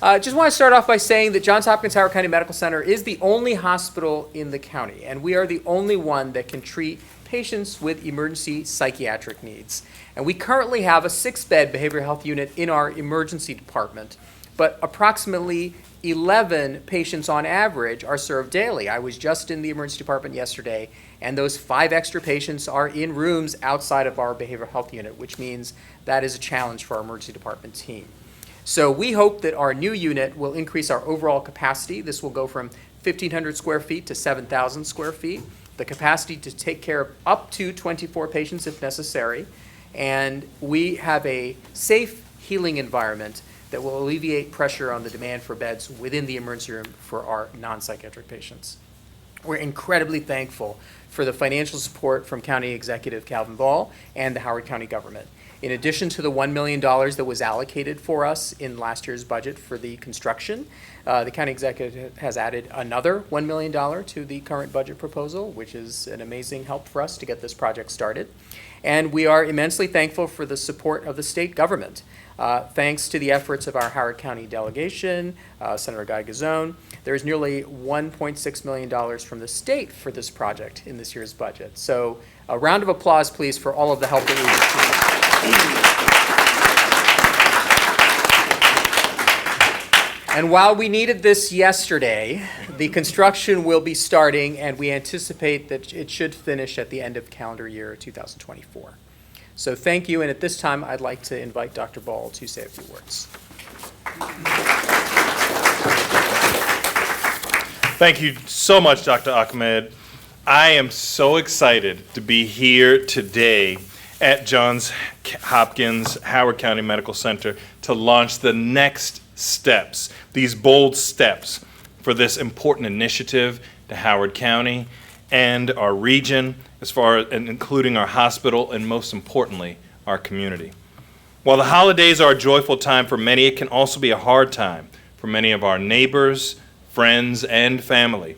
Just want to start off by saying that Johns Hopkins Howard County Medical Center is the only hospital in the county, and we are the only one that can treat patients with emergency psychiatric needs. And we currently have a 6-bed behavioral health unit in our emergency department, but approximately 11 patients on average are served daily. I was just in the emergency department yesterday, and those 5 extra patients are in rooms outside of our behavioral health unit, which means that is a challenge for our emergency department team. So we hope that our new unit will increase our overall capacity. This will go from 1,500 square feet to 7,000 square feet. The capacity to take care of up to 24 patients if necessary. And we have a safe healing environment that will alleviate pressure on the demand for beds within the emergency room for our non-psychiatric patients. We're incredibly thankful for the financial support from County Executive Calvin Ball and the Howard County government. In addition to the $1 million that was allocated for us in last year's budget for the construction, the County Executive has added another $1 million to the current budget proposal, which is an amazing help for us to get this project started. And we are immensely thankful for the support of the state government. Thanks to the efforts of our Howard County delegation, Senator Guy Gazzone, there is nearly $1.6 million from the state for this project in this year's budget. So a round of applause, please, for all of the help that we received. And while we needed this yesterday, the construction will be starting, and we anticipate that it should finish at the end of calendar year 2024. So thank you, and at this time, I'd like to invite Dr. Ball to say a few words. Thank you so much, Dr. Ahmed. I am so excited to be here today at Johns Hopkins Howard County Medical Center to launch the next steps, these bold steps for this important initiative to Howard County and our region, as far as and including our hospital and most importantly, our community. While the holidays are a joyful time for many, it can also be a hard time for many of our neighbors, friends, and family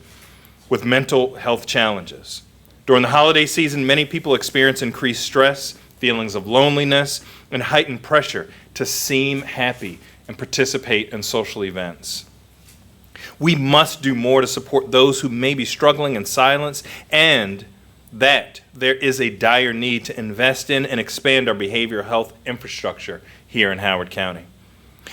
with mental health challenges. During the holiday season, many people experience increased stress, feelings of loneliness, and heightened pressure to seem happy and participate in social events. We must do more to support those who may be struggling in silence, and that there is a dire need to invest in and expand our behavioral health infrastructure here in Howard County.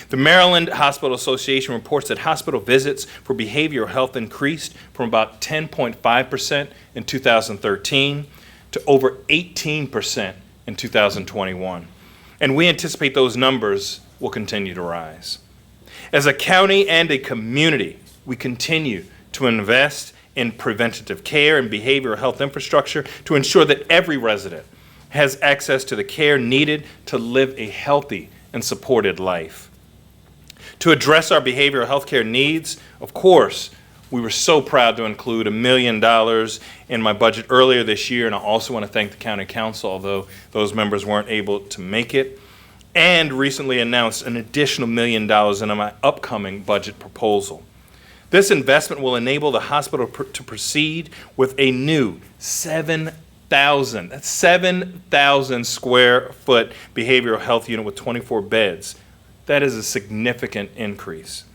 The Maryland Hospital Association reports that hospital visits for behavioral health increased from about 10.5% in 2013 to over 18% in 2021. And we anticipate those numbers will continue to rise. As a county and a community, we continue to invest in preventative care and behavioral health infrastructure to ensure that every resident has access to the care needed to live a healthy and supported life. To address our behavioral health care needs, of course, we were so proud to include $1 million in my budget earlier this year, and I also want to thank the County Council, although those members weren't able to make it, and recently announced an additional $1 million in my upcoming budget proposal. This investment will enable the hospital to proceed with a new 7,000 square foot behavioral health unit with 24 beds. That is a significant increase.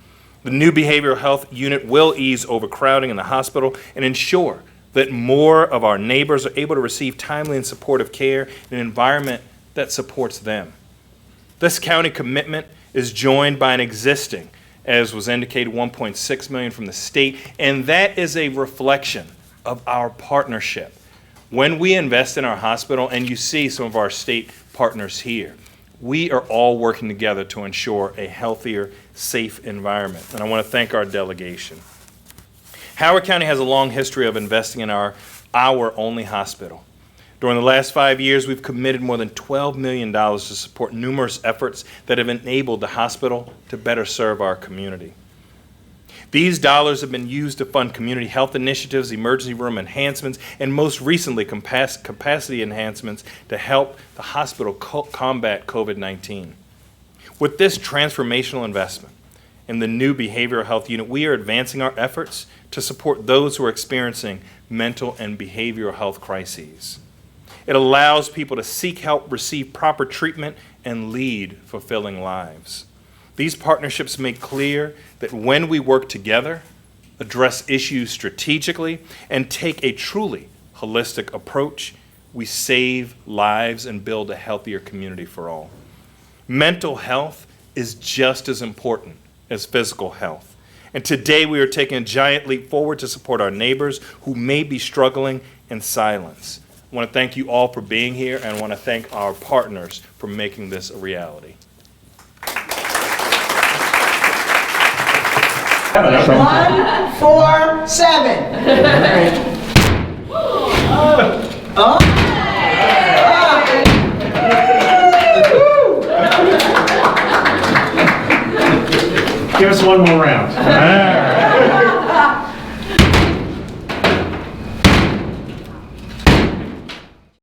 The new behavioral health unit will ease overcrowding in the hospital and ensure that more of our neighbors are able to receive timely and supportive care in an environment that supports them. This county commitment is joined by an existing, as was indicated, $1.6 million from the state, and that is a reflection of our partnership. When we invest in our hospital, and you see some of our state partners here, we are all working together to ensure a healthier, safe environment. And I want to thank our delegation. Howard County has a long history of investing in our only hospital. During the last 5 years, we've committed more than $12 million to support numerous efforts that have enabled the hospital to better serve our community. These dollars have been used to fund community health initiatives, emergency room enhancements, and most recently capacity enhancements to help the hospital combat COVID-19. With this transformational investment in the new behavioral health unit, we are advancing our efforts to support those who are experiencing mental and behavioral health crises. It allows people to seek help, receive proper treatment, and lead fulfilling lives. These partnerships make clear that when we work together, address issues strategically, and take a truly holistic approach, we save lives and build a healthier community for all. Mental health is just as important as physical health. And today we are taking a giant leap forward to support our neighbors who may be struggling in silence. I want to thank you all for being here, and I want to thank our partners for making this a reality. 147. Give us one more round. All right.